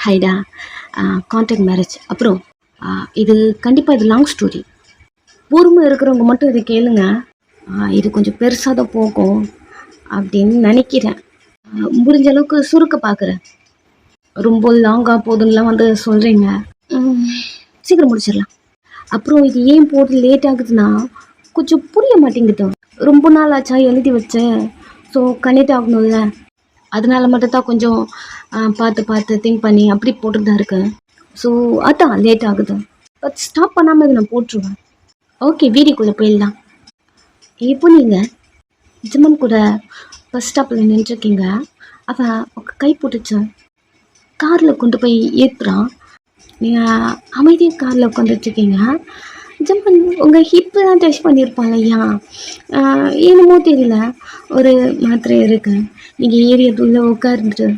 ஹைடா contract marriage. அப்புறம் இது கண்டிப்பாக இது லாங் ஸ்டோரி. பொறுமை இருக்கிறவங்க மட்டும் இதை கேளுங்க. இது கொஞ்சம் பெருசாக தான் போகும் அப்படின்னு நினைக்கிறேன். முடிஞ்ச அளவுக்கு சுருக்க பார்க்குறேன். ரொம்ப லாங்காக போதுன்னெலாம் வந்து சொல்கிறீங்க. சீக்கிரம் முடிச்சிடலாம். அப்புறம் இது ஏன் போட்டு லேட் ஆகுதுன்னா கொஞ்சம் புரிய மாட்டேங்குது. ரொம்ப நாள் ஆச்சா எழுதி வச்சேன். ஸோ கனெக்ட் ஆகணும்ல, அதனால மட்டும்தான் கொஞ்சம் பார்த்து திங்க் பண்ணி அப்படி போட்டு தான் இருக்கேன். ஸோ அதான் லேட் ஆகுது. பட் ஸ்டாப் பண்ணாமல் இதை நான் போட்டுருவேன். ஓகே, வீடியோக்குள்ளே போயிடலாம். இப்போ நீங்கள் ஜிம்மன் கூட பஸ் ஸ்டாப்பில் நின்றுருக்கீங்க. அவன் கை போட்டுச்சு, காரில் கொண்டு போய் ஏற்றுறான். நீங்கள் அமைதியாக காரில் உட்காந்துட்ருக்கீங்க. ஜிம்மன் உங்கள் ஹிப்பு தான் டச் பண்ணியிருப்பான் இல்லையா? என்னமோ தெரியல, ஒரு மாத்திரை இருக்கு. நீங்கள் ஏரியத்துள்ளே உட்கார்ந்துட்டு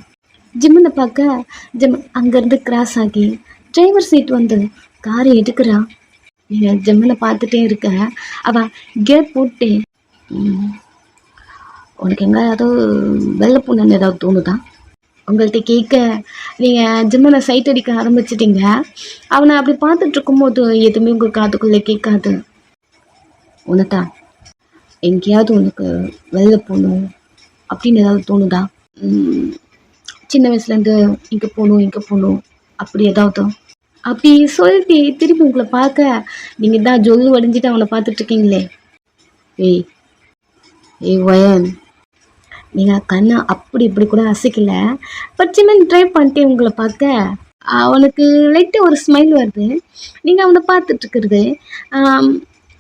ஜிம்மனை பார்க்க ஜிம்மன் அங்கேருந்து கிராஸ் ஆகி டிரைவர் சீட் வந்து காரை எடுக்கிறான். நீங்கள் ஜிம்மனை பார்த்துட்டே இருக்க. அவள் கேட் போட்டு உனக்கு எங்கேயாவது வெள்ளை பொண்ணுன்னு ஏதாவது தோணுதா? உங்கள்கிட்ட கேட்க நீங்கள் ஜிம்மனை சைட் அடிக்க ஆரம்பிச்சிட்டிங்க. அவனை அப்படி பார்த்துட்டு இருக்கும்போது எதுவுமே உங்கள் காதுக்குள்ளே கேட்காது. உனத்தா எங்கேயாவது உனக்கு வெள்ளை பொண்ணு அப்படின்னு ஏதாவது தோணுதா? சின்ன வயசுலேருந்து இங்கே போகணும் அப்படி ஏதாவது? அப்படி சொல்லிட்டு திருப்பி உங்களை பார்க்க நீங்கள் தான் ஜொல்லு வடிஞ்சிட்டு அவனை பார்த்துட்ருக்கீங்களே. ஏய் வயன், நீங்கள் கண்ணை அப்படி இப்படி கூட அசைக்கல. பட் சின்ன ட்ரை பண்ணிட்டு உங்களை பார்க்க அவனுக்கு லைட்டாக ஒரு ஸ்மைல் வருது. நீங்கள் அவனை பார்த்துட்ருக்கிறது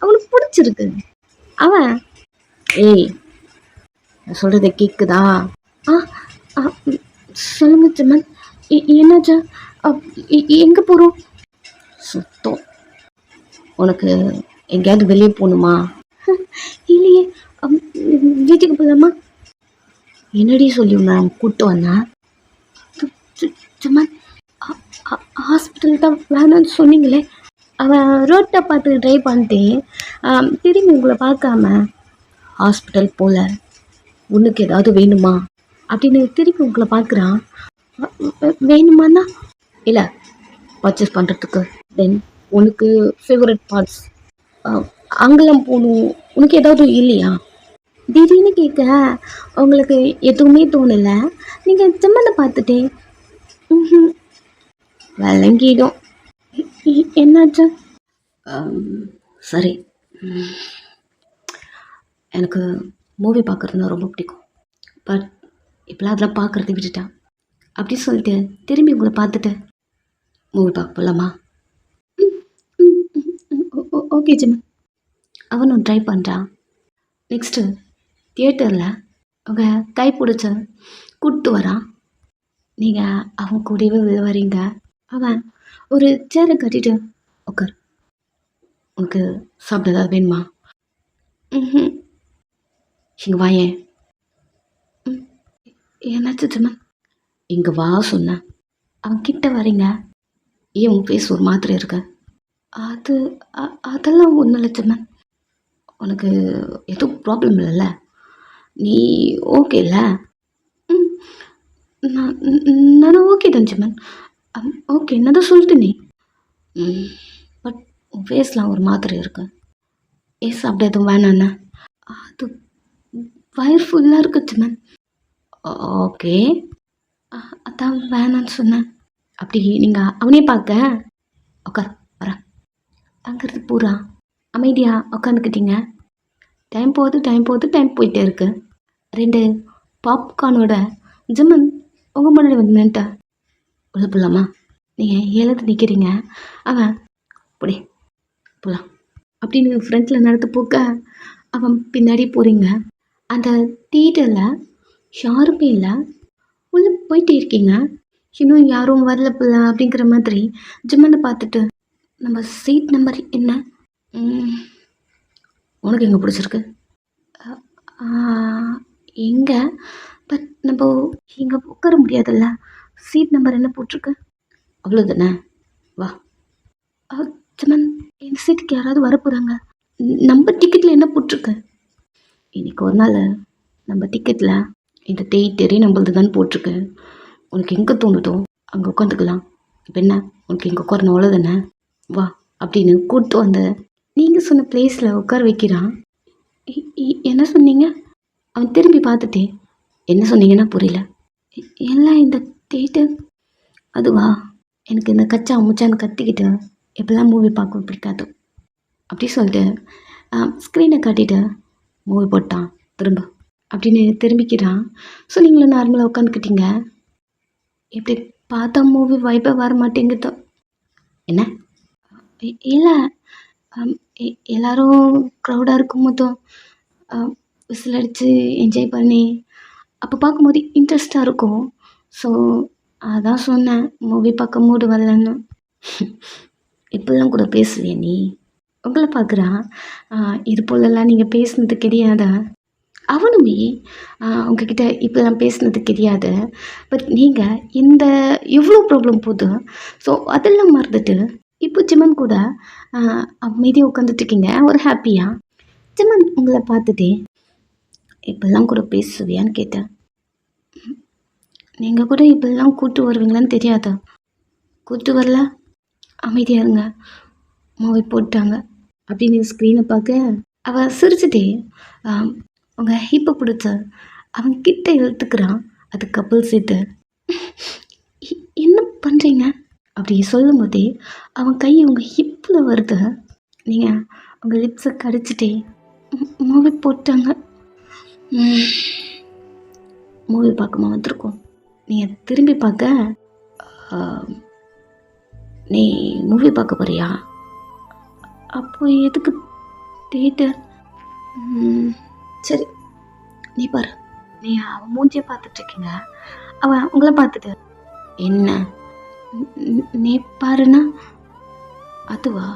அவனுக்கு பிடிச்சிருக்கு. அவன் ஏய் சொல்கிறத கேட்குதா? சொல்லுங்க சிம்மன், என்னாச்சா? எங்கே போகிறோம்? சுத்தம். உனக்கு எங்கேயாவது வெளியே போகணுமா? இல்லையே, வீட்டுக்கு போகலாமா? என்னடி சொல்லி நான் கூப்பிட்டு வந்தேன். சிம்மன், ஹாஸ்பிட்டல் தான் வேணான்னு சொன்னீங்களே. அவன் ரோட்டை பார்த்து ட்ரை பண்ணிட்டு திரும்பி உங்களை பார்க்காம ஹாஸ்பிட்டல் போகல, உனக்கு ஏதாவது வேணுமா அப்படின்னு திருப்பி உங்களை பார்க்குறான். வேணுமாண்ணா? இல்லை, பர்ச்சேஸ் பண்ணுறதுக்கு. தென் உனக்கு ஃபேவரட் பார்ட்ஸ் அங்கெல்லாம் போகணும், உனக்கு ஏதாவது இல்லையா? திடீர்னு கேட்க உங்களுக்கு எதுவுமே தோணலை. நீங்கள் ஜிம்மனை பார்த்துட்டே விளங்கிடும். என்னாச்சு? சரி, எனக்கு மூவி பார்க்குறதுனா ரொம்ப பிடிக்கும். பட் இப்போலாம் அதெல்லாம் பார்க்குறத விட்டுட்டேன். அப்படி சொல்லிட்டு திரும்பி உங்களை பார்த்துட்டு மூவி பார்க்க போகலாமா? ஓகே ஜிம்மன். அவனும் ட்ரை பண்ணுறான். நெக்ஸ்ட்டு தியேட்டரில் அவங்க கை பிடிச்ச கூப்பிட்டு வரான். நீங்கள் அவன் கூடவே வரீங்க. அவன் ஒரு சேரை கட்டிட்டு உட்கார், உனக்கு சாப்பிட ஏதாவது வேணுமா? இங்கே வாயேன். என்னாச்சு ஜிம்மன்? இங்கே வா சொன்னேன். அவன் கிட்ட வரீங்க. ஏன் உன் ஃபேஸ் ஒரு மாதிரி இருக்கு? அதெல்லாம் ஒன்றும் இல்லை ஜிம்மன். உனக்கு எதுவும் ப்ராப்ளம் இல்லைல்ல? நீ ஓகே இல்லை? நானும் ஓகே தான் ஜிம்மன். ஓகே, என்னதான் சொல்லிட்டு நீ. பட் உன் ஃபேஸ்லாம் ஒரு மாதிரி இருக்கு. சாப்பிட எதுவும் வேணாண்ணா? அது வயிறு ஃபுல்லாக இருக்கு ஜிம்மன். ஓகே, அதான் வேணான்னு சொன்னேன். அப்படி நீங்கள் அவனே பார்க்க உட்கார் வர. அங்கிறது பூரா அமைதியாக உட்காந்துக்கிட்டீங்க. டைம் போயிட்டே இருக்கு. 2 பாப்கார்னோட ஜிம்மன் உங்கள் முன்னாடி வந்து நின்ட்டா. உள்ள போகலாமா? நீங்கள் எழுந்து நிற்கிறீங்க. அவன் போடி போகலாம் அப்படின்னு ஃப்ரண்ட்டில் நடத்து போக்க அவன் பின்னாடி போகிறீங்க. அந்த தியேட்டரில் யாருமே இல்லை. உள்ளே போயிட்டே இருக்கீங்க. இன்னும் யாரும் வரல பிள்ள அப்படிங்கிற மாதிரி ஜிம்மனை பார்த்துட்டு நம்ம சீட் நம்பர் என்ன? உனக்கு எங்கே பிடிச்சிருக்கு? எங்கே? பட் நம்ம இங்கே உட்கார முடியாதுல்ல. சீட் நம்பர் என்ன போட்டிருக்கு? அவ்வளோதானே, வா. ஜிம்மன், இந்த சீட்டுக்கு யாராவது வரப்போகிறாங்க. நம்ம டிக்கெட்டில் என்ன போட்டிருக்கு? இன்றைக்கி ஒரு நாள் நம்ம டிக்கெட்டில் இந்த தேய்ட்டரே நம்மளது தான் போட்டிருக்கு. உனக்கு எங்கே தோணுதோ அங்கே உட்காந்துக்கலாம். இப்போ என்ன உனக்கு இங்கே உட்காரணும் அவ்வளோதானே, வா அப்படின்னு கூப்பிட்டு வந்து நீங்கள் சொன்ன பிளேஸில் உட்கார வைக்கிறான். என்ன சொன்னீங்க? அவன் திரும்பி பார்த்துட்டே, என்ன சொன்னீங்கன்னா புரியல. எல்லாம் இந்த தேட்டர் அதுவா, எனக்கு இந்த கச்சா முச்சான்னு கத்திக்கிட்டு எப்படிலாம் மூவி பார்க்க பிடிக்காது அப்படி சொல்லிட்டு ஸ்க்ரீனை காட்டிட்டு மூவி போட்டான் திரும்ப அப்படின்னு திரும்பிக்கிறான். ஸோ நீங்களும் நார்மலாக உட்காந்துக்கிட்டீங்க. எப்படி பார்த்தா மூவி வைப்பே வர மாட்டேங்குது. என்ன இல்லை, எல்லோரும் க்ரௌடாக இருக்கும் போதும் விசில் அடித்து என்ஜாய் பண்ணி அப்போ பார்க்கும்போது இன்ட்ரெஸ்டாக இருக்கும். ஸோ அதான் சொன்னேன் மூவி பார்க்க மூடு வரலன்னு. இப்படிலாம் கூட பேசுவிய நீ? உங்களை பார்க்குறான். இது போலலாம் நீங்கள் பேசுனது கிடையாதா? அவனுமே உங்ககிட்ட இப்போலாம் பேசுனது கிடையாது. பட் நீங்கள் இந்த எவ்வளோ ப்ராப்ளம் போகுது, ஸோ அதெல்லாம் மறந்துட்டு இப்போ ஜிமன் கூட அமைதியாக உட்காந்துட்ருக்கீங்க ஒரு ஹாப்பியாக. ஜிமன் உங்களை பார்த்துட்டே இப்போல்லாம் கூட பேசுவியான்னு கேட்டேன். நீங்கள் கூட இப்படிலாம் கூப்பிட்டு வருவீங்களான்னு தெரியாதா? கூப்பிட்டு வரல, அமைதியாக இருங்க மூவி போட்டாங்க அப்படின்னு ஸ்க்ரீனை பார்க்க அவள் சிரிச்சுட்டே உங்கள் ஹிப்பை பிடிச்ச அவன் கிட்ட இழுத்துக்கிறான். அது கப்பல் சீட்டு. என்ன பண்ணுறீங்க அப்படி சொல்லும் போதே அவன் கை உங்கள் ஹிப்பில் வருது. நீங்கள் உங்கள் லிப்ஸை கடிச்சிட்டே மூவி போட்டாங்க. மூவி பார்க்கமா வந்திருக்கோம். நீங்கள் திரும்பி பார்க்க நீ மூவி பார்க்க போறியா? அப்போ எதுக்கு தேட்டர்? சரி நீ பாரு, நீ அவன் மூஞ்சியை பார்த்துட்ருக்கீங்க, அவன் உங்களை பார்த்துட்டு என்ன நீ பாருன்னா அதுவா,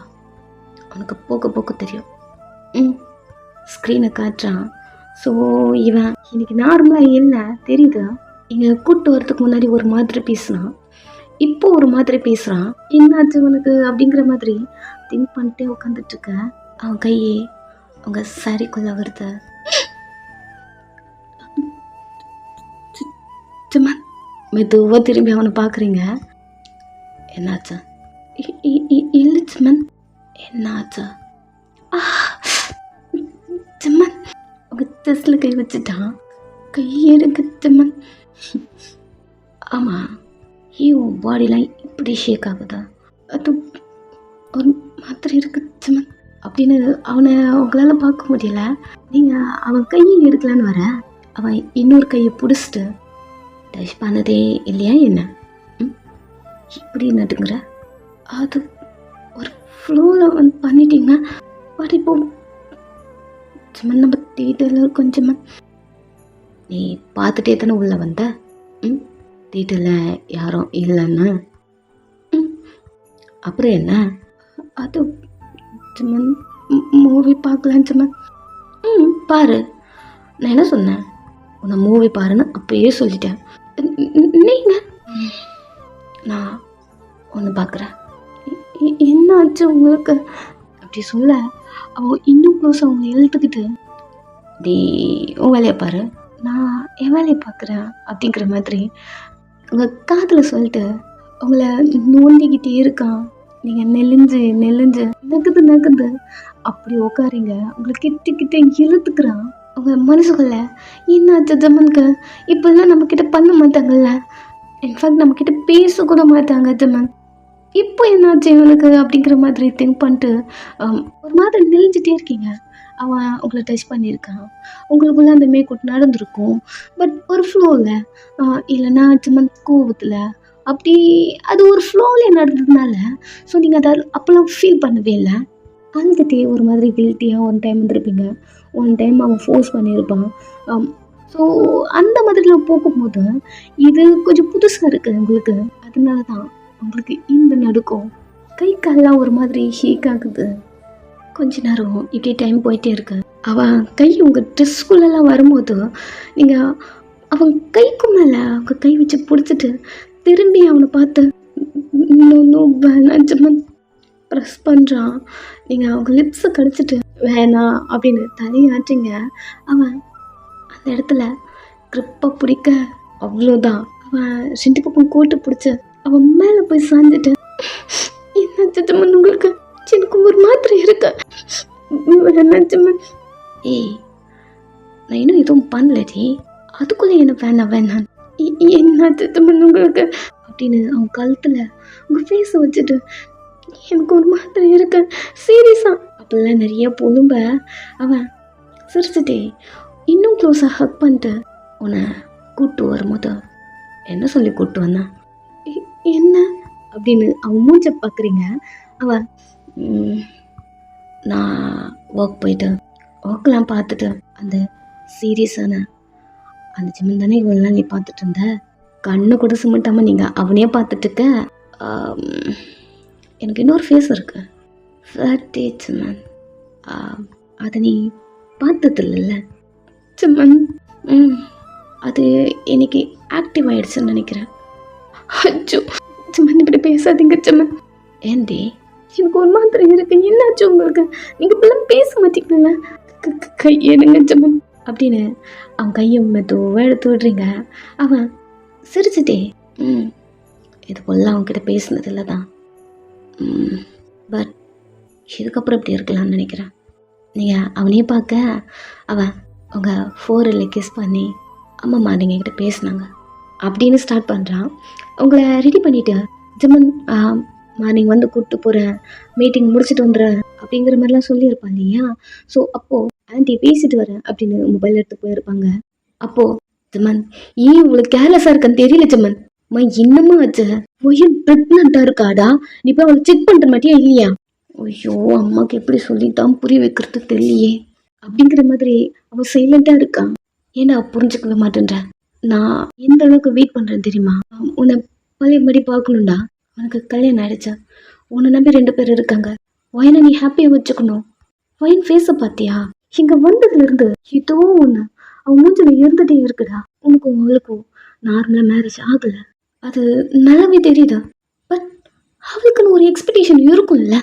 அவனுக்கு போக்க போக்க தெரியும். ஸ்க்ரீனை காட்டுறான். ஸோ இவன் இன்னைக்கு நார்மலாக இல்லை தெரியுதா? இங்கே கூப்பிட்டு வரதுக்கு முன்னாடி ஒரு மாதிரி பேசுனான், இப்போ ஒரு மாதிரி பேசுகிறான். என்னாச்சு உனக்கு அப்படிங்கிற மாதிரி திங்க் பண்ணிட்டே உட்காந்துட்ருக்க. அவன் கையே அவங்க சாரிக்குள்ளே வருது. மெதுவாக திரும்பி அவனை பார்க்குறீங்க. என்னாச்சா? இல்லை சிம்மன், என்னாச்சா? சிம்மன் அவங்க செஸ்ல கை வச்சுட்டான். கையெடுக்கு சிம்மன். ஆமாம், உன் பாடிலாம் இப்படி ஷேக் ஆகுதா? அது ஒரு மாதிரி இருக்கு சிம்மன் அப்படின்னு அவனை உங்களால் பார்க்க முடியல. நீங்கள் அவன் கையை எடுக்கலான்னு வர அவன் இன்னொரு கையை பிடிச்சிட்டு டச் பண்ணதே இல்லையா என்ன? இப்படி நட்டுங்கிற அது ஒரு ஃப்ளோவில் வந்து பண்ணிட்டீங்க. பட் இப்போ சிம்மன் நம்ம தேட்டரில் கொஞ்சம் நீ பார்த்துட்டே தானே உள்ளே வந்த. தேட்டரில் யாரும் இல்லைன்னு அப்புறம் என்ன? அது சிம்மன் மூவி பார்க்கலாம் சிம்மன். பாரு, நான் என்ன சொன்னேன்? உன்னை மூவி பாருன்னு அப்பயே சொல்லிட்டேன். நீங்கள் நான் ஒன்று பார்க்குறேன். என்ன ஆச்சு உங்களுக்கு அப்படி சொல்ல அவங்க இன்னும் க்ளோஸ் அவங்களை இழுத்துக்கிட்டு டி உன் வேலையை பாரு, நான் என் வேலையை பார்க்குறேன் அப்படிங்கிற மாதிரி உங்கள் காதில் சொல்லிட்டு உங்களை நோண்டிக்கிட்டே இருக்கான். நீங்கள் நெலிஞ்சு நகுது அப்படி உட்காரிங்க. உங்களை கிட்ட இழுத்துக்கிறான். உங்கள் மனசுக்குள்ள என்னாச்சு ஜமனுக்கு? இப்போல்லாம் நம்மக்கிட்ட பண்ண மாட்டாங்கல்ல, இன்ஃபேக்ட் நம்மக்கிட்ட பேசக்கூட மாட்டாங்க ஜமன். இப்போ என்னாச்சு இவனுக்கு அப்படிங்கிற மாதிரி திங்க் பண்ணிட்டு ஒரு மாதிரி நெளிஞ்சிட்டே இருக்கீங்க. அவன் உங்களை டச் பண்ணியிருக்கான். உங்களுக்குள்ளே அந்த மேற்கொண்டு நடந்திருக்கும். பட் ஒரு ஃப்ளோவில் இல்லைன்னா ஜமன் கோபத்தில் அப்படி அது ஒரு ஃப்ளோவிலே நடந்ததுனால ஸோ நீங்கள் அதை அப்போல்லாம் ஃபீல் பண்ணவே இல்லை. அழுதுகிட்டே ஒரு மாதிரி கில்ட்டியாக ஒன் டைம் வந்துருப்பீங்க, ஒன் டைம் அவன் ஃபோர்ஸ் பண்ணியிருப்பான். ஸோ அந்த மாதிரிலாம் போகும்போது இது கொஞ்சம் புதுசாக இருக்குது உங்களுக்கு. அதனால தான் உங்களுக்கு இந்த நடுக்கம், கை கால்லாம் ஒரு மாதிரி ஷேக் ஆகுது. கொஞ்ச நேரம் இப்படியே டைம் போயிட்டே இருக்கு. அவன் கை உங்கள் ட்ரெஸ்குள்ளெல்லாம் வரும்போது நீங்கள் அவன் கைக்கு மேலே அவங்க கை வச்சு பிடிச்சிட்டு திரும்பி அவனை பார்த்து வேணாம் ப்ரெஸ் பண்ணுறான். நீங்கள் அவங்க லிப்ஸை கடிச்சிட்டு வேணாம் அப்படின்னு தலையாட்டிங்க. அவன் அந்த இடத்துல க்ரிப்பை பிடிக்க அவ்வளோதான். அவன் ரெண்டு பக்கம் கூட்டு பிடிச்சி அவன் மேலே போய் சாஞ்சிட்டு, என்னாச்சு ஜமன் உங்களுக்கு? எனக்கு ஒரு மாதிரி இருக்கு. வேணாம் ஜமன். ஏய், நான் இன்னும் எதுவும் பண்ணலடி, அதுக்குள்ளே என்ன வேணாம். என்னாச்சு ஜமன் உங்களுக்கு அப்படின்னு அவன் கழுத்தில் உங்கள் ஃபேஸை வச்சுட்டு, எனக்கு ஒரு மாதிரி இருக்கு சீரியஸா அப்படிலாம் நிறைய புழும்ப அவன் சிரிச்சுட்டே இன்னும் க்ளோஸாக ஹக் பண்ணிட்டு உன்னை கூப்பிட்டு வரும்போது என்ன சொல்லி கூப்பிட்டு வந்தான்? என்ன அப்படின்னு அவன் மூஞ்ச பார்க்குறீங்க. அவன் நான் ஒர்க் போயிட்டு ஒர்க்கெலாம் பார்த்துட்டு அந்த சீரியஸான அந்த ஜிம்மன் தானே இவ்வளோ நாள் நீ பார்த்துட்டு இருந்த, கண்ணு கூட சுமட்டாமல் நீங்கள் அவனையே பார்த்துட்டு இருக்க. எனக்கு இன்னொரு ஃபேஸ் இருக்கு, ஃபேட்டே சிம்மன், அதை நீ பார்த்தது இல்லைல்ல சிம்மன்? அது இன்னைக்கு ஆக்டிவ் ஆகிடுச்சுன்னு நினைக்கிறேன். அச்சோ சிம்மன், இப்படி பேசாதீங்க சிம்மன். ஏன்டி? எனக்கு ஒரு மாதிரி இருக்கு. என்னாச்சு உங்களுக்கு? நீங்கள் இப்பெல்லாம் பேச மாட்டீங்கல்ல? கையெடுங்க சிம்மன் அப்படின்னு அவன் கையை மெதுவாக எடுத்து விடுறீங்க. அவன் சிரிச்சுட்டே இது போல அவன்கிட்ட பேசினது இல்லை தான், பட் இதுக்கப்புறம் இப்படி இருக்கலாம்னு நினைக்கிறேன். நீங்கள் அவனையே பார்க்க அவன் அவங்க ஃபோரில் கிஸ் பண்ணி அம்மாம்மா நீங்கள் கிட்ட பேசினாங்க அப்படின்னு ஸ்டார்ட் பண்ணுறான். அவங்கள ரெடி பண்ணிவிட்டு ஜிம்மன் மார்னிங் வந்து கூப்பிட்டு போகிறேன், மீட்டிங் முடிச்சுட்டு வந்துடுறேன் அப்படிங்கிற மாதிரிலாம் சொல்லியிருப்பான் இல்லையா? ஸோ அப்போது ஆன்ட்டி பேசிட்டு வரேன் அப்படின்னு மொபைல் எடுத்து போயிருப்பாங்க. அப்போது ஜிம்மன், ஏன் உங்களுக்கு கேர்லெஸ்ஸாக இருக்கான்னு தெரியல ஜிம்மன், என்னம்மா ஆச்சு? ஒய்யும் ப்ரெக்னெண்ட்டாக இருக்காடா, நீ போய் அவளை செக் பண்ணுற மாட்டியா இல்லையா? ஐயோ அம்மாவுக்கு எப்படி சொல்லித்தான் புரிய வைக்கிறது தெரியலையே அப்படிங்கிற மாதிரி அவள் சைலண்ட்டாக இருக்கான். ஏன்னா புரிஞ்சுக்கவே மாட்டேன்ற. நான் எந்த அளவுக்கு வெயிட் பண்ணுறேன் தெரியுமா? உன்னை பழையபடி பார்க்கணுண்டா. உனக்கு கல்யாணம் ஆயிடுச்சா, உன்னை நம்பி 2 பேர் இருக்காங்க. ஒயனை நீ ஹாப்பியாக வச்சுக்கணும். ஒயன் ஃபேஸை பார்த்தியா? இங்கே வந்ததுலேருந்து ஏதோ ஒன்று அவன் மூஞ்சில் இருந்துகிட்டே இருக்குடா. உனக்கும் அவளுக்கும் நார்மலாக மேரேஜ் ஆகலை, அது நல்லாவே தெரியுதா? பட் அவளுக்குன்னு ஒரு எக்ஸ்பெக்டேஷன் இருக்கும்ல.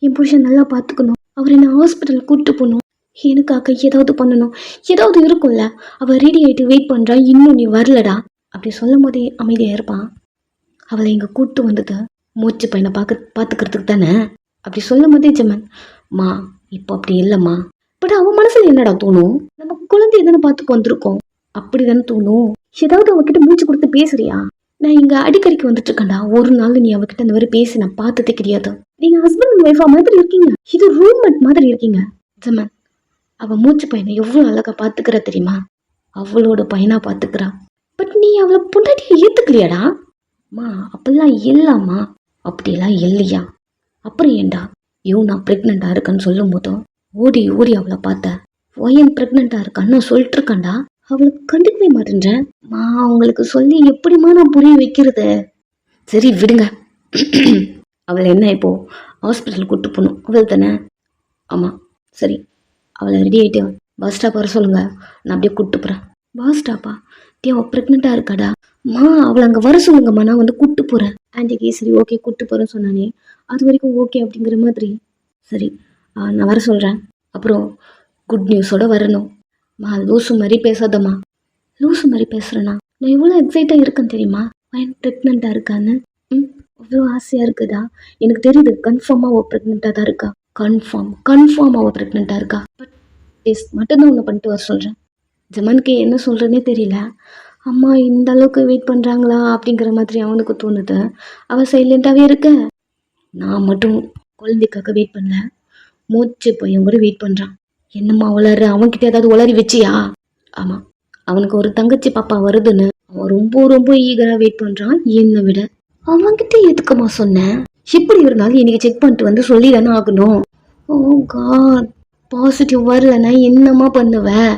என் புருஷன் நல்லா பார்த்துக்கணும், அவர் என்ன ஹாஸ்பிட்டல் கூப்பிட்டு போகணும், எனக்காக ஏதாவது பண்ணணும், ஏதாவது இருக்கும்ல. அவள் ரெடி ஆகிட்டு வெயிட் பண்ணுறா, இன்னும் நீ வரலடா அப்படி சொல்லும் போதே அமைதியாக இருப்பான். அவளை இங்கே கூப்பிட்டு வந்தது மூச்சு பையனை பார்த்துக்கிறதுக்கு தானே அப்படி சொல்லும் போதே ஜிம்மன், மா இப்போ அப்படி இல்லைம்மா. பட் அவன் மனசில் என்னடா தோணும்? நம்ம குழந்தைய தானே பார்த்துக்கு வந்திருக்கோம், அப்படி தானே தோணும். ஏதாவது அவகிட்ட மூச்சு கொடுத்து பேசுறியா? நான் இங்கே அடிக்கடிக்கு வந்துட்டு இருக்கேன்டா, ஒரு நாள் நீ அவகிட்ட இந்த மாதிரி பேசி நான் பார்த்ததே கிடையாது. நீங்கள் ஹஸ்பண்ட் அண்ட் ஒய்ஃபா மாதிரி இருக்கீங்க, இது ரூம்மேட் மாதிரி இருக்கீங்க. ஜிம்மன், அவள் மூச்சு பையனை எவ்வளோ அழகாக பார்த்துக்கிற தெரியுமா? அவளோட பையனாக பார்த்துக்கிறா. பட் நீ அவளை பொண்டாட்டியை ஏற்றுக்கலையாடா? மா அப்படிலாம் இல்லைம்மா. அப்படியெல்லாம் இல்லையா? அப்புறம் ஏண்டா நான் ப்ரெக்னெண்ட்டாக இருக்கேன்னு சொல்லும் போதும் ஓடி ஓடி அவளை பார்த்த. ஒயன் ப்ரெக்னெண்ட்டாக இருக்கான்னு நான் சொல்லிட்டு இருக்கேன்டா, அவளுக்கு கண்டுக்கவே மாட்டேன்றேன். மா அவங்களுக்கு சொல்லி எப்படிமா நான் புரிய வைக்கிறது? சரி விடுங்க. அவளை என்ன இப்போ ஹாஸ்பிட்டல் கூப்பிட்டு போகணும் அவள் தானே? ஆமாம் சரி, அவளை ரெடி ஆகிட்டு பஸ் ஸ்டாப் வர சொல்லுங்கள், நான் அப்படியே கூப்பிட்டு போகிறேன். பஸ் ஸ்டாப்பா? அவள் ப்ரெக்னெண்ட்டாக இருக்காடா. மா அவளை அங்கே வர சொல்லுங்கம்மா, நான் வந்து கூப்பிட்டு போகிறேன். ஆன்ட்டிக்கு சரி ஓகே கூப்பிட்டு போகிறேன்னு சொன்னானே, அது வரைக்கும் ஓகே அப்படிங்கிற மாதிரி. சரி நான் வர சொல்கிறேன். அப்புறம் குட் நியூஸோடு வரணும். மா லூசு மாதிரி பேசாதம்மா. லூசு மாதிரி பேசுகிறேன்னா நான் எவ்வளோ எக்ஸைட்டாக இருக்கேன்னு தெரியுமா? பையன் ப்ரெக்னெண்ட்டாக இருக்கான்னு அவ்வளோ ஆசையாக இருக்குதா? எனக்கு தெரியுது கன்ஃபார்மாக அவள் ப்ரெக்னெண்ட்டாக தான் இருக்கா. கன்ஃபார்ம் அவள் ப்ரெக்னெண்ட்டாக இருக்கா. பட் டெஸ்ட் மட்டும்தான் ஒன்று பண்ணிட்டு வர சொல்கிறேன். ஜமனுக்கு என்ன சொல்கிறேன்னே தெரியல. அம்மா இந்த அளவுக்கு வெயிட் பண்ணுறாங்களா அப்படிங்கிற மாதிரி அவனுக்கு தோணுது. அவள் சைலண்ட்டாகவே இருக்க, நான் மட்டும் குழந்தைக்காக வெயிட் பண்ணல, மூச்சு பையன் கூட வெயிட் பண்ணுறான். என்னம்மா உளறு? அவன்கிட்ட ஏதாவது உளறி வச்சியா? ஆமாம், அவனுக்கு ஒரு தங்கச்சி பாப்பா வருதுன்னு அவன் ரொம்ப ரொம்ப ஈகராக வெயிட் பண்ணுறான் என்னை விட. அவன்கிட்ட எதுக்குமா சொன்னேன்? இப்படி இருந்தாலும் இன்னைக்கு செக் பண்ணிட்டு வந்து சொல்லி தானே ஆகணும். ஓ காட், பாசிட்டிவ் வரலன்னா என்னம்மா பண்ணுவேன்?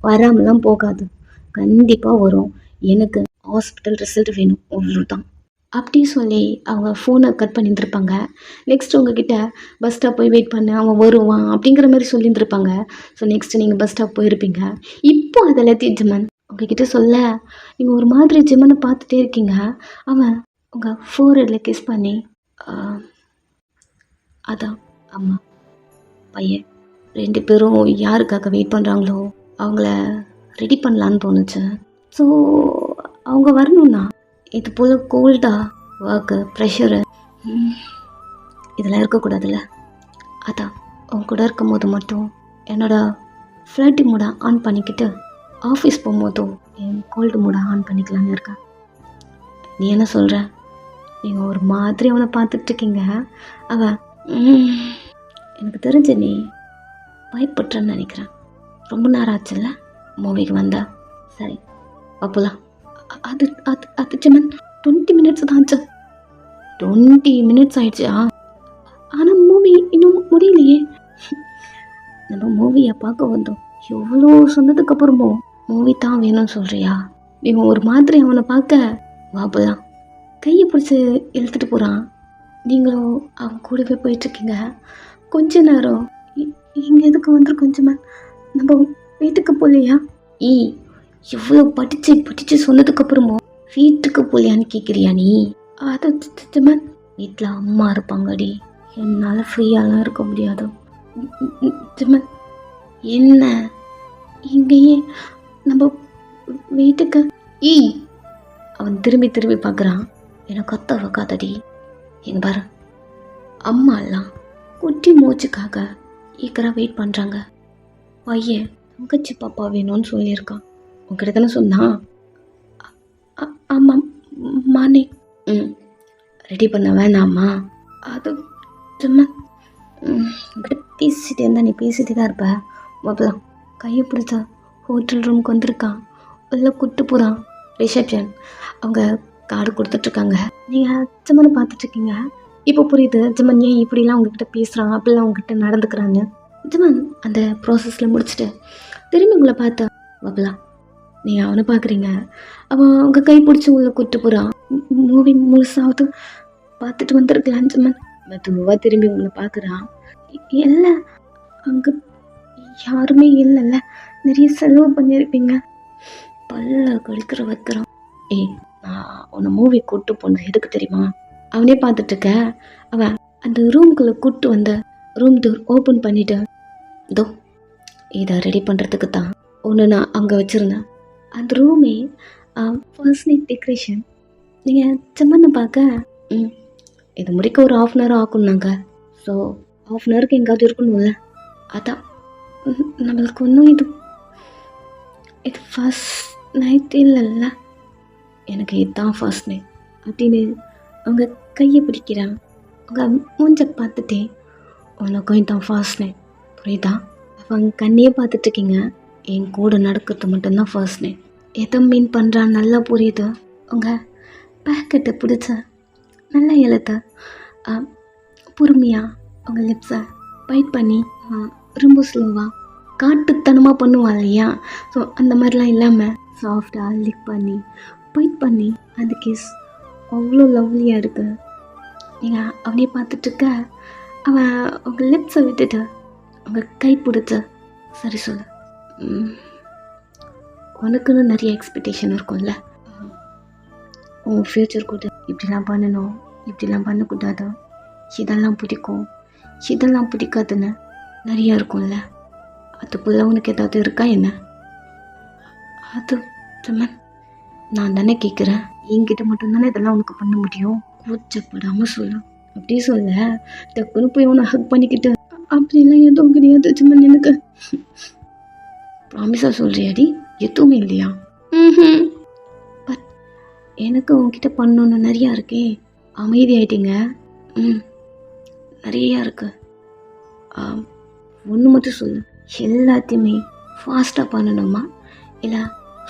வராமலாம் போகாது, கண்டிப்பாக வரும். எனக்கு ஹாஸ்பிட்டல் ரிசல்ட் வேணும், அவ்வளோதான். அப்படி சொல்லி அவங்க ஃபோனை கட் பண்ணியிருந்துருப்பாங்க. நெக்ஸ்ட் உங்ககிட்ட பஸ் ஸ்டாப் போய் வெயிட் பண்ண, அவன் வருவான் அப்படிங்கிற மாதிரி சொல்லியிருந்துருப்பாங்க. ஸோ நெக்ஸ்ட்டு நீங்கள் பஸ் ஸ்டாப் போயிருப்பீங்க. இப்போ அதெல்லாத்தையும் ஜிம்மன் உங்ககிட்ட சொல்ல நீங்கள் ஒரு மாதிரி ஜிம்மனை பார்த்துட்டே இருக்கீங்க. அவன் உங்கள் ஃபோரில் கிஸ் பண்ணி, அதான் அம்மா பையன் 2 பேரும் யாருக்காக வெயிட் பண்ணுறாங்களோ அவங்கள ரெடி பண்ணலான்னு தோணுச்சு. ஸோ அவங்க வரணும்னா இது போல் கோல்டா ஒர்க்கு ப்ரெஷரு இதெல்லாம் இருக்கக்கூடாதுல்ல. அதான் உன் கூட இருக்கும் போது மட்டும் என்னோட ஃப்ளர்ட்டி மூட ஆன் பண்ணிக்கிட்டு ஆஃபீஸ் போகும்போதும் என் கோல்டு மூட ஆன் பண்ணிக்கலான்னு இருக்கேன். நீ என்ன சொல்கிற? நீங்கள் ஒரு மாதிரி அவனை பார்த்துட்ருக்கீங்க. அவன் எனக்கு தெரிஞ்ச நீ பயப்படுறேன்னு நினைக்கிறேன். ரொம்ப நேரம் ஆச்சுல்ல மூவிக்கு வந்தா? சரி அப்போலாம். அது அது அது ஜமன் 20 மினிட்ஸ் தான் ஆச்சு. 20 மினிட்ஸ் ஆயிடுச்சா? ஆனால் மூவி இன்னும் முடியலையே. நம்ம மூவியை பார்க்க வந்தோம், எவ்வளோ சொன்னதுக்கப்புறமும் மூவி தான் வேணும்னு சொல்கிறியா? நீங்கள் ஒரு மாதிரி அவனை பார்க்க வாப்பலாம் கையை பிடிச்சி இழுத்துட்டு போகிறான். நீங்களும் அவன் கூடவே போயிட்டுருக்கீங்க. கொஞ்ச நேரம் இங்கே எதுக்கு வந்துருக்கோம் ஜமன்? நம்ம வீட்டுக்கு போகலையா? எவ்வளோ படித்து சொன்னதுக்கப்புறமும் வீட்டுக்கு போகலையான்னு கேட்குறியா நீ? அதை ஜமன் வீட்டில் அம்மா இருப்பாங்கடி, என்னால் ஃப்ரீயாலாம் இருக்க முடியாது ஜமன். என்ன இங்கேயே நம்ம வீட்டுக்கு? அவன் திரும்பி திரும்பி பார்க்குறான். எனக்கு கத்த வைக்காதடி. எங்க பாரு, அம்மா எல்லாம் குட்டி மூச்சுக்காக ஈக்கராக வெயிட் பண்ணுறாங்க. பையன் தங்கச்சி பாப்பா வேணும்னு சொல்லியிருக்கான். உங்ககிட்ட தானே சொன்னான்? ஆமாம் மானே. ரெடி பண்ண வேணாமா? அது சும்மா உங்ககிட்ட பேசிகிட்டே இருந்தா நீ பேசிகிட்டே தான் இருப்ப. முதலாம் கையை பிடிச்சா ஹோட்டல் ரூமுக்கு வந்திருக்கான். உள்ள கூப்பிட்டு போகிறான். ரிசப்ஷன் அவங்க கார்டு கொடுத்துட்ருக்காங்க. நீங்கள் ஜம்மனை பார்த்துட்ருக்கீங்க. இப்போ புரியுது ஜம்மன் ஏன் இப்படிலாம் உங்ககிட்ட பேசுகிறான், அப்படிலாம் உங்ககிட்ட நடந்துக்கிறான்னு. ஜம்மன் அந்த ப்ராசஸில் முடிச்சுட்டு திரும்பி உங்களை பார்த்தா வப்பலாம். நீங்கள் அவனை பார்க்குறீங்க, அவன் உங்கள் கை பிடிச்சி உள்ள கூப்பிட்டு போகிறான். மூவி முழுசாவது பார்த்துட்டு வந்துருக்கலாம் ஜம்மன். மெதுவாக திரும்பி உங்களை பார்க்குறான். இல்லை அங்கே யாருமே இல்லைல்ல, நிறைய செலவு பண்ணியிருப்பீங்க. பல்ல கழிக்கிற வைக்கிறான். நான் உன்னை மூவி கூப்பிட்டு போனேன் எதுக்கு தெரியுமா? அவனே பார்த்துட்ருக்க. அவன் அந்த ரூம்குள்ளே கூப்பிட்டு வந்த ரூம் டோர் ஓப்பன் பண்ணிவிட்டு இதோ இதை ரெடி பண்ணுறதுக்கு தான் ஒன்று நான் அங்கே வச்சுருந்தேன். அந்த ரூமே ஃபர்ஸ்ட் நைட் டெக்கரேஷன். நீங்கள் ஜம்மனை பார்க்க இது முடிக்க ஒரு 1/2 hour ஆகும்னாங்க. ஸோ 1/2 hour எங்காவது இருக்கணும்ல. அதான் நம்மளுக்கு ஒன்றும் இது ஃபர்ஸ்ட் நைட் இல்லைல்ல. எனக்கு இதுதான் ஃபர்ஸ்ட் நைட் அப்படின்னு அவங்க கையை பிடிக்கிறான். அவங்க மூஞ்ச பார்த்துட்டே உனக்கும் இதுதான் ஃபர்ஸ்ட் நைட் புரியுதா? அவங்க கண்ணையே பார்த்துட்ருக்கீங்க. என் கூட நடக்கிறது மட்டும்தான் ஃபர்ஸ்ட் நைட். எதை மீன் பண்ணுறான்னு நல்லா புரியுது. அவங்க பேக்கெட்டை பிடிச்ச நல்லா எழுத்த பொறுமையாக அவங்க லிப்ஸை பைட் பண்ணி ரொம்ப ஸ்லோவாக காட்டுத்தனமாக பண்ணுவான் இல்லையா? ஸோ அந்த மாதிரிலாம் இல்லாமல் சாஃப்டாக லிக் பண்ணி பைட் பண்ணி அந்த கிஸ் அவ்வளோ லவ்லியாக இருக்குது. நீங்கள் அவனே பார்த்துட்ருக்க. அவன் அவங்க லிப்ஸை விட்டுட்டு அவங்க கை பிடிச்ச சரி சொல்லு. உனக்குன்னு நிறைய எக்ஸ்பெக்டேஷன் இருக்கும்ல. உன் ஃப்யூச்சர் கூட இப்படிலாம் பண்ணணும், இப்படிலாம் பண்ணக்கூடாது, இதெல்லாம் பிடிக்கும், இதெல்லாம் பிடிக்காதுன்னு நிறையா இருக்கும்ல. அதுக்குள்ள உனக்கு ஏதாவது இருக்கா என்ன? அது ஜம்மன் நான் தானே கேட்குறேன். என்கிட்ட மட்டும்தானே இதெல்லாம் உனக்கு பண்ண முடியும். கூச்சப்படாமல் சொல்லு. அப்படியே சொல்ல டக்குன்னு போய் உன்னை ஹக் பண்ணிக்கிட்டு அப்படிலாம் எதுவும் கிடையாது ஜம்மன். எனக்கு ப்ராமிஸாக சொல்கிறியாடி? எதுவுமே இல்லையா? பட் எனக்கு உன்கிட்ட பண்ணணுன்னு நிறையா இருக்கே. அமைதி ஆயிட்டீங்க. நிறையா இருக்கு. ஒன்று மட்டும் சொல்லு, எல்லாத்தையுமே ஃபாஸ்ட்டாக பண்ணணுமா இல்லை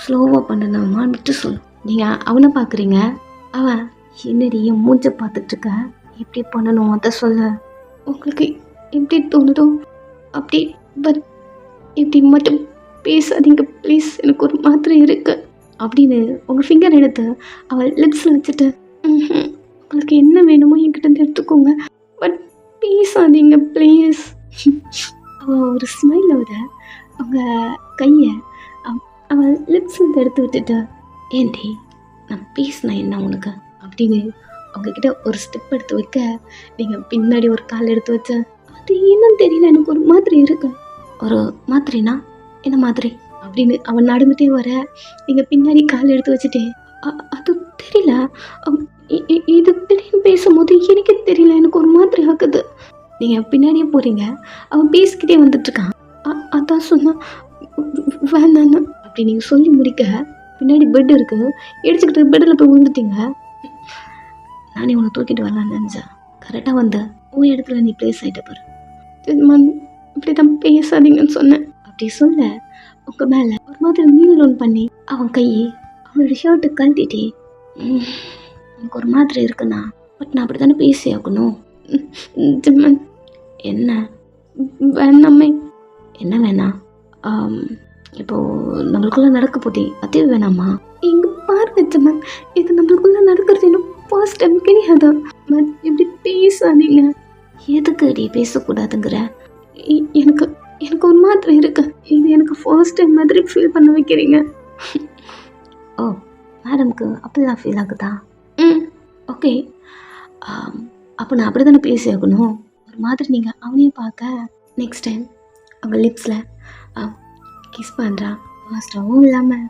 ஸ்லோவாக பண்ணணுமான்னு மட்டும் சொல்லு. நீங்கள் அவனை பார்க்குறீங்க. அவன் என்னடி என் மூஞ்சை பார்த்துட்ருக்க, எப்படி பண்ணணும் அதை சொல்ல. உங்களுக்கு எப்படி தோணுதோ அப்படி. பட் இப்படி மட்டும் பேசாதீங்க ப்ளீஸ், எனக்கு ஒரு மாதிரி இருக்கு அப்படின்னு உங்கள் ஃபிங்கர் எடுத்து அவள் லிப்ஸில் வச்சுட்டு உங்களுக்கு என்ன வேணுமோ என்கிட்ட எடுத்துக்கோங்க, பட் பேசாதீங்க ப்ளீஸ். அவள் ஒரு ஸ்மைலோட அவங்க கையை அவள் லிப்ஸில் எடுத்து விட்டுட்டு ஏன்டி நான் பேசினா என்ன உனக்கு அப்படின்னு அவங்கக்கிட்ட ஒரு ஸ்டெப் எடுத்து வைக்க நீங்கள் பின்னாடி ஒரு கால் எடுத்து வச்ச. அது என்னன்னு தெரியல, எனக்கு ஒரு மாதிரி இருக்கு. ஒரு மாதிரினா என்ன மாதிரி அப்படின்னு அவன் நடந்துகிட்டே வர நீங்கள் பின்னாடி கால் எடுத்து வச்சுட்டே அது தெரியல. அம் இது திடீர்னு பேசும்போது எனக்கே தெரியல. எனக்கு ஒரு மாதிரி ஆகுது. நீங்கள் பின்னாடியே போகிறீங்க. அவன் பேசிக்கிட்டே வந்துட்டுருக்கான். அதான் சொன்னா வேணான்னு அப்படி நீங்கள் சொல்லி முடிக்க பின்னாடி பெட் இருக்குது. இடிச்சுக்கிட்டு பெட்டில் போய் விழுந்துட்டீங்க. நானே உன்னை தூக்கிட்டு வரலான்னு நினச்சேன். கரெக்டாக வந்த உன் இடத்துல நீ ப்ளேஸ் ஆகிட்ட பாரு. இப்படி தான் பேசாதீங்கன்னு சொன்னேன். அப்படி சொல்ல உங்கள் மேலே ஒரு மாதிரி மீல் லோன் பண்ணி அவன் கையை அவனோட ஷர்ட்டை கழட்டிட்டே எனக்கு ஒரு மாதிரி இருக்குண்ணா, பட் நான் அப்படி தானே பேசி ஆகணும். ஜிம்மன் என்ன வேணாமே? என்ன வேணாம்? இப்போது நம்மளுக்குள்ளே நடக்க போதே அதே வேணாமா? இங்கே பாருங்க ஜிம்மன், இது நம்மளுக்குள்ளே நடக்கிறது இன்னும் ஃபர்ஸ்ட் டைம் கிடையாது. பட் இப்படி பேசாதீங்க. எதுக்கு அடி பேசக்கூடாதுங்கிற? எனக்கு எனக்கு ஒரு மாதிரி இருக்கு. இது எனக்கு ஃபர்ஸ்ட் டைம் மாதிரி ஃபீல் பண்ண வைக்கிறீங்க. ஓ, மேடம்க்கு அப்படிலாம் ஃபீல் ஆகுதா? ஓகே. அப்போ நான் அப்படி தானே பேசி ஆகணும். ஒரு மாதிரி நீங்கள் அவனையும் பார்க்க நெக்ஸ்ட் டைம் அவங்க லிப்ஸில் கிஸ் பண்ணுறா. ஃபாஸ்ட்டாகவும் இல்லாமல்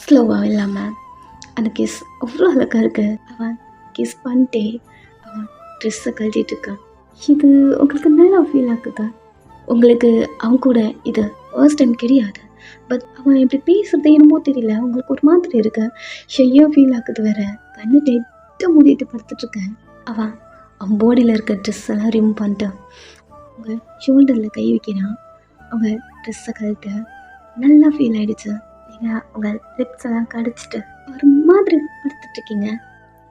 ஸ்லோவாகவும் இல்லாமல் அந்த கிஸ் அவ்வளோ அழகாக இருக்குது. அவன் கிஸ் பண்ணிட்டே அவன் ட்ரெஸ்ஸை கழட்டிட்டு இருக்கான். இது உங்களுக்கு நல்லா ஃபீல் ஆகுதா? உங்களுக்கு அவன் கூட இது ஃபர்ஸ்ட் டைம் கிடையாது. பட் அவன் இப்படி பேசுகிறது என்னமோ தெரியல, உங்களுக்கு ஒரு மாதிரி இருக்கு. ஷையாக ஃபீல் ஆகுது வேறு. கண்ணு டெட்டாக மூடிட்டு படுத்துட்ருக்கேன். அவன் பாடியில் இருக்க ட்ரெஸ் எல்லாம் ரிமூவ் பண்ணிட்டு உங்கள் ஷோல்டரில் கை வைக்கிறான். அவங்க ட்ரெஸ்ஸை கழட்ட நல்லா ஃபீல் ஆகிடுச்சு. நீங்கள் உங்கள் லிப்ஸ் எல்லாம் கடிச்சிட்டு ஒரு மாதிரி படுத்துட்ருக்கீங்க.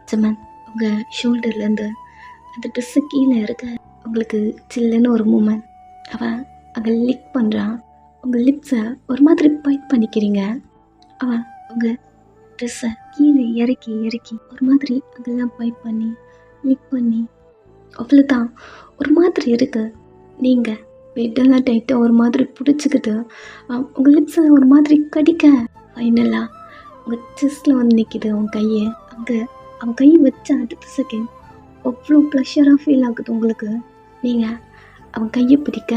ஜிம்மன் உங்கள் ஷோல்டர்லேருந்து அந்த ட்ரெஸ்ஸு கீழே இருக்க உங்களுக்கு சில்லுன்னு ஒரு மூமெண்ட். அவன் அங்கே லிக் பண்ணுறான். உங்கள் லிப்ஸை ஒரு மாதிரி பைட் பண்ணிக்கிறீங்க. அவன் உங்கள் ட்ரெஸ்ஸை கீழே இறக்கி ஒரு மாதிரி அங்கெல்லாம் பைட் பண்ணி லிக் பண்ணி அவ்வளோதான். ஒரு மாதிரி இருக்குது. நீங்கள் பெட்டெல்லாம் டைட்டாக ஒரு மாதிரி பிடிச்சிக்கிட்டு உங்கள் லிப்ஸை ஒரு மாதிரி கடிக்க ஃபைனலாக உங்கள் செஸ்ட்டில் வந்து நிற்கிது அவன் கையை. அங்கே அவன் கையை வச்ச அடுத்த செகண்ட் அவ்வளோ ப்ளஷராக ஃபீல் ஆகுது உங்களுக்கு. நீங்கள் அவன் கையை பிடிக்க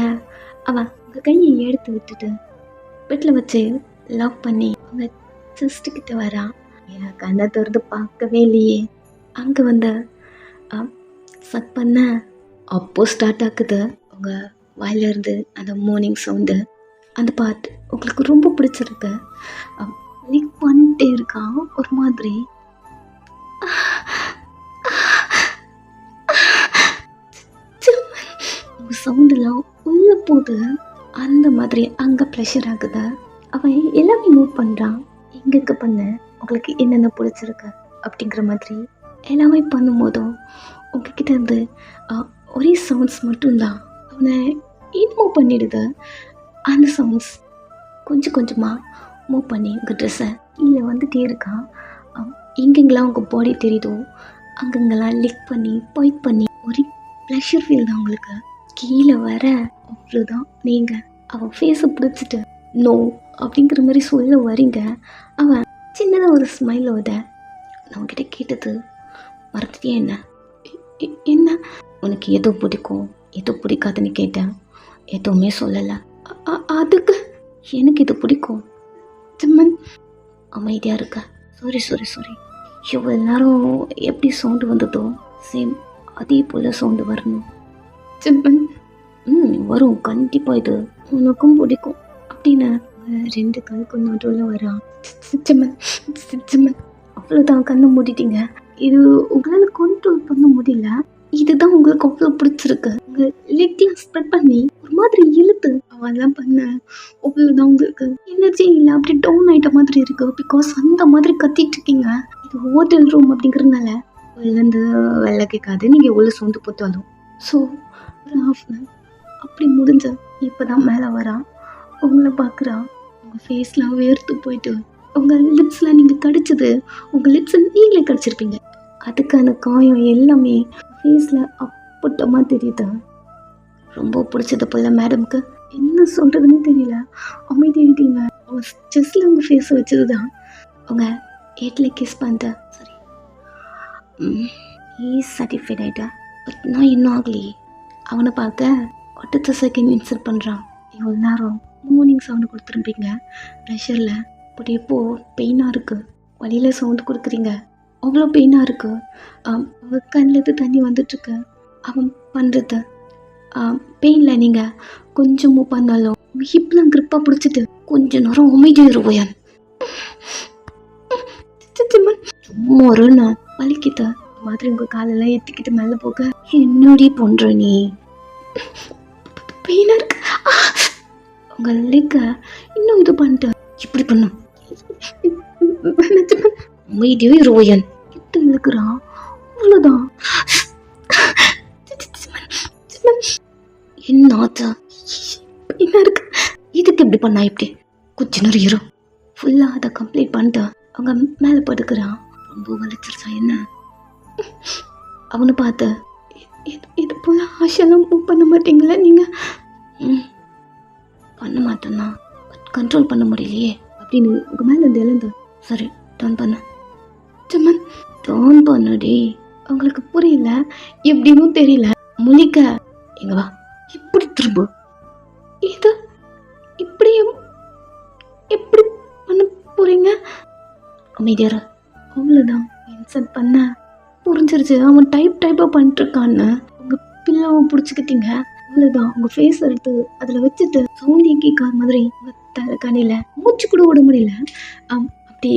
அவன் உங்கள் கையை எடுத்து விட்டுட்டு பெட்டில் வச்சு லவ் பண்ணி அவங்க செஸ்ட்டுக்கிட்ட வரான். எனக்கு கண்ணை திறந்து பார்க்கவே இல்லையே. அங்கே வந்து சக் பண்ண அப்போது ஸ்டார்ட் ஆகுது உங்கள் வாயிலிருந்து அந்த மார்னிங் சவுண்டு. அந்த பார்ட் உங்களுக்கு ரொம்ப பிடிச்சிருக்கு. லிக் பண்ணிட்டே இருக்கான் ஒரு மாதிரி. சவுண்டெல்லாம் உள்ள போது அந்த மாதிரி அங்கே ப்ளஷர் ஆகுது. அவன் எல்லாமே நோட் பண்ணுறான். எங்கே பண்ண உங்களுக்கு என்னென்ன பிடிச்சிருக்கு அப்படிங்கிற மாதிரி எல்லாமே பண்ணும்போதும் உங்ககிட்ட இருந்து ஒரே சவுண்ட்ஸ் மட்டும்தான் அவனை மூவ் பண்ணிடுது. அந்த சவுண்ட்ஸ் கொஞ்சம் கொஞ்சமாக மூவ் பண்ணி உங்கள் ட்ரெஸ்ஸை கீழே வந்துகிட்டே இருக்கான். எங்கெங்கெல்லாம் உங்கள் பாடி தெரியுதோ அங்கங்கெல்லாம் லிக் பண்ணி பாயிண்ட் பண்ணி ஒரே ப்ளஷர் ஃபீல் தான் உங்களுக்கு. கீழே வர அவ்வளோதான். நீங்கள் அவன் ஃபேஸை பிடிச்சிட்டு நோ அப்படிங்கிற மாதிரி சொல்ல வரீங்க. அவன் சின்னதாக ஒரு ஸ்மைலோட நான் உங்ககிட்ட கேட்டது மறந்துட்டே. என்ன உனக்கு எதோ பிடிக்கும் எதோ பிடிக்காதுன்னு கேட்டேன். எதுவுமே சொல்லலை. அதுக்கு எனக்கு இது பிடிக்கும். ஜிம்மன் அமைதியாக இருக்க. சாரி இவ்வளோ நேரம் எப்படி சவுண்டு வந்ததோ சேம் அதே போல் சவுண்டு வரணும். ஜிம்மன் வரும் கண்டிப்பாக, இது உனக்கும் பிடிக்கும் அப்படின்னு 2 கல்லுக்கு நடுவில் வரான். ஜிம்மன் அவ்வளோதான், கண்ணை மூடிட்டீங்க. இது உங்களால் கண்ட்ரோல் பண்ண முடியல. இதுதான் உங்களுக்கு அவ்வளோ பிடிச்சிருக்கு. உங்கள் லெக்லாம் ஸ்ப்ரெட் பண்ணி ஒரு மாதிரி இழுத்து அவெல்லாம் பண்ண அவ்வளோதான். உங்களுக்கு எனர்ஜி இல்லை, அப்படி டவுன் ஆகிட்ட மாதிரி இருக்குது. பிகாஸ் அந்த மாதிரி கத்திட்டு இருக்கீங்க. இது ஹோட்டல் ரூம் அப்படிங்கிறதுனால உள்ளேருந்து வெள்ளை கேட்காது. நீங்கள் உள்ள சொந்து போத்தாலும். ஸோ ஒரு ½ அப்படி முடிஞ்ச இப்போ தான் மேலே வரான். உங்களை பார்க்குறான். உங்கள் ஃபேஸ்லாம் வேர்த்து போயிட்டு உங்கள் லிப்ஸில் நீங்கள் கடிச்சது உங்கள் லிப்ஸை நீங்களே கடிச்சிருப்பீங்க. அதுக்கான காயம் எல்லாமே ஃபேஸில் அப்பட்டமாக தெரியுது. ரொம்ப பிடிச்சது போல் மேடம்க்கு. என்ன சொல்கிறதுன்னு தெரியல. அமைதியாகிட்டீங்க. அவங்க செஸ்ஸில் உங்கள் ஃபேஸை வச்சது தான் உங்கள் ஏட்டில் கிஸ் பண்ணிட்டேன். சரி சாட்டிஸ்ஃபைட் ஆகிட்டா. பட் நான் இன்னும் ஆகலையே. அவனை பார்க்க அடுத்த செகண்ட் இன்சல்ட் பண்ணுறான். இவ்வளோ நேரம் மார்னிங் சவுண்டு கொடுத்துருப்பீங்க ப்ரெஷரில். பட் எப்போது பெயினாக இருக்குது. வழியில் சவுண்டு கொடுக்குறீங்க. அவ்வளோ பெயினாக இருக்கு. அவன் கண்ணிலேருந்து தண்ணி வந்துட்டுருக்கு. அவன் பண்ணுறது பெயினில் நீங்கள் கொஞ்சம் மூவ் பண்ணாலும் ஹிப்லாம் கிரிப்பாக பிடிச்சிட்டு கொஞ்ச நேரம் அமைதியாயிருவோயன். சும்மா வரும்ண்ணா வலிக்கிட்ட மாதிரி உங்கள் காலெல்லாம் ஏற்றிக்கிட்டு மேலே போக என்னடி பண்ணுற நீ? பெயினாக இருக்கு. உங்கள் லெக்க இன்னும் இது பண்ணிட்டு இப்படி பண்ணும். அமைதியோ இருவோயன் கிட்ட இழுக்கிறான். அவ்வளோதான். என்னாச்சா? என்ன இருக்கு? இதுக்கு இப்படி பண்ணா இப்படி கொஞ்ச நேரம் இரு. ஃபுல்லாக அதை கம்ப்ளீட் பண்ணிட்டு அவங்க மேலே படுக்கிறான். ரொம்ப வலிச்சிருச்சா என்ன? அவனை பார்த்து இது போல ஆசையெல்லாம் மூவ் பண்ண மாட்டீங்களா நீங்கள்? பண்ண மாட்டேன்னா கண்ட்ரோல் பண்ண முடியலையே அப்படின்னு உங்கள் மேலே இருந்து எழுந்து சரி டர்ன் பண்ண. சும்மன் டர்ன் பண்ணுடி. அவங்களுக்கு புரியல, எப்படின்னு தெரியல. முழிக்க எங்க வா இப்படி திரும்ப. இது இப்படி எப்படி பண்ண போறீங்க? அமைதியார. அவ்வளோதான். இன்சல்ட் பண்ண புரிஞ்சிருச்சு. அவன் டைப்பாக பண்ணிட்டுருக்கான்னு உங்கள் பில்லாவை பிடிச்சிக்கிட்டீங்க. அவ்வளோதான். உங்கள் ஃபேஸ் எடுத்து அதில் வச்சுட்டு சவுண்டே கேட்காத மாதிரி உங்கள் தலைக்காணியில் மூச்சு கூட விட முடியல. அப்படி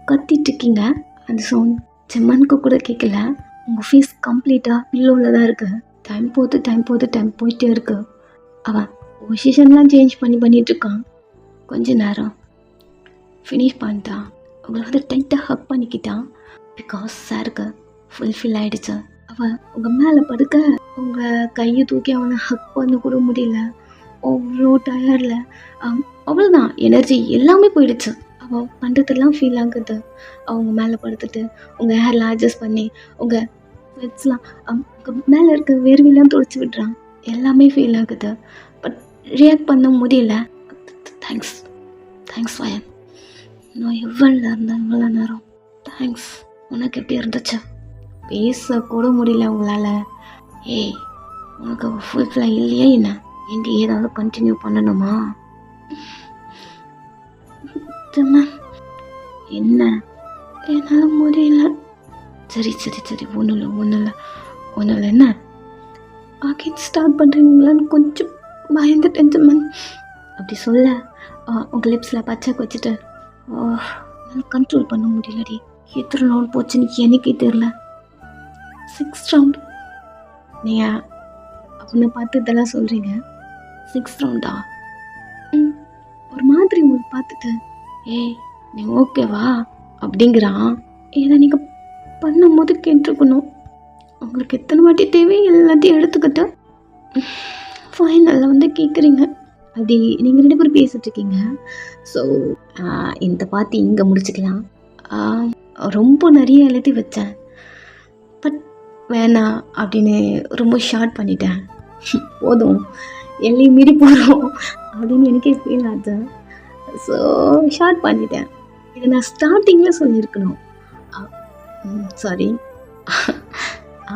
கத்திட்டு இருக்கீங்க. அந்த சவுண்ட் செம்மனுக்கு கூட கேட்கல. உங்கள் ஃபேஸ் கம்ப்ளீட்டாக பில்லோவில் தான் இருக்குது. டைம் போயிட்டே இருக்கு. அவன் பொசிஷன்லாம் சேஞ்ச் பண்ணிட்டுருக்கான். கொஞ்ச நேரம் ஃபினிஷ் பண்ணிட்டான். உங்களை வந்து டைட்டாக ஹக் பண்ணிக்கிட்டான். பிகாஸ் சாருக்கு ஃபுல்ஃபில் ஆகிடுச்சு. அவன் உங்கள் மேலே படுக்க உங்கள் கையை தூக்கி அவனை ஹக் பண்ண கூட முடியல. அவ்வளோ டயர்டில் அவ்வளோதான். எனர்ஜி எல்லாமே போயிடுச்சு. அவன் பண்ணுறதெல்லாம் ஃபீல் ஆகுது. அவங்க மேலே படுத்துட்டு உங்கள் ஹேர்லாம் அட்ஜஸ்ட் பண்ணி உங்கள் ஸ்வெட்ஸ்லாம் உங்கள் மேலே இருக்க வேர்வையெல்லாம் துடைச்சி விடுறான். எல்லாமே ஃபீல் ஆகுது. பட் ரியாக்ட் பண்ண முடியல. தேங்க்ஸ் வயன். நான் எவ்வளோ இருந்தேன் இவ்வளோ நேரம். தேங்க்ஸ். உனக்கு எப்படி இருந்துச்சு? பேசக்கூட முடியல உங்களால். ஏய் உனக்கு ஃபுல்ஃபில்லாக இல்லையா என்ன? எங்கே ஏதாவது கண்டினியூ பண்ணணுமா? என்ன என்னால் முடியல. சரி ஒன்றும் இல்லை என்ன ஆகிட்டு ஸ்டார்ட் பண்ணுறீங்களான்னு கொஞ்சம் பயந்துட்டேன் ஜம்மன். அப்படி சொல்ல உங்கள் லிப்ஸில் பச்சை வச்சுட்டு கண்ட்ரோல் பண்ண முடியலடி. எத்தனை ரவுண்ட் போச்சுன்னு எனக்கே தெரில. 6th round. நீங்கள் அவனை பார்த்து இதெல்லாம் சொல்கிறீங்க. 6th ரவுண்டா? ஒரு மாதிரி உங்களை பார்த்துட்டு ஏய் நீ ஓகேவா அப்படிங்கிறான். இதை நீங்கள் பண்ணும் போது கேட்டிருக்கணும். உங்களுக்கு எத்தனை வாட்டி தேவையோ எல்லாத்தையும் எடுத்துக்கிட்டு ஃபைனலில் வந்து கேட்குறீங்க. அப்படி நீங்கள் 2 பேரும் பேசிகிட்ருக்கீங்க. ஸோ இந்த பார்த்து இங்கே முடிச்சுக்கலாம். ரொம்ப நிறைய எழுதி வச்சேன். பட் வேணாம் அப்படின்னு ரொம்ப ஷார்ட் பண்ணிட்டேன். போதும் எல்லையும் மீறி போகிறோம் அப்படின்னு எனக்கே ஃபீல் ஆச்சு. ஸோ ஷார்ட் பண்ணிட்டேன். இதை நான் ஸ்டார்டிங்கில் சொல்லியிருக்கணும். சாரி.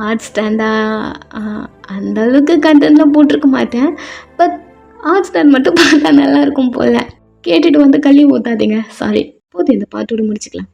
ஆர்ட் ஸ்டாண்டாக அந்த அளவுக்கு கண்டென்ட்லாம் போட்டிருக்க மாட்டேன். பட் ஆர்ட் ஸ்டாண்ட் மட்டும் பார்த்தா நல்லாயிருக்கும் போல். கேட்டுட்டு வந்து கழுவி ஊற்றாதீங்க. சாரி. போதும், இந்த பாட்டோடு முடிச்சுக்கலாம்.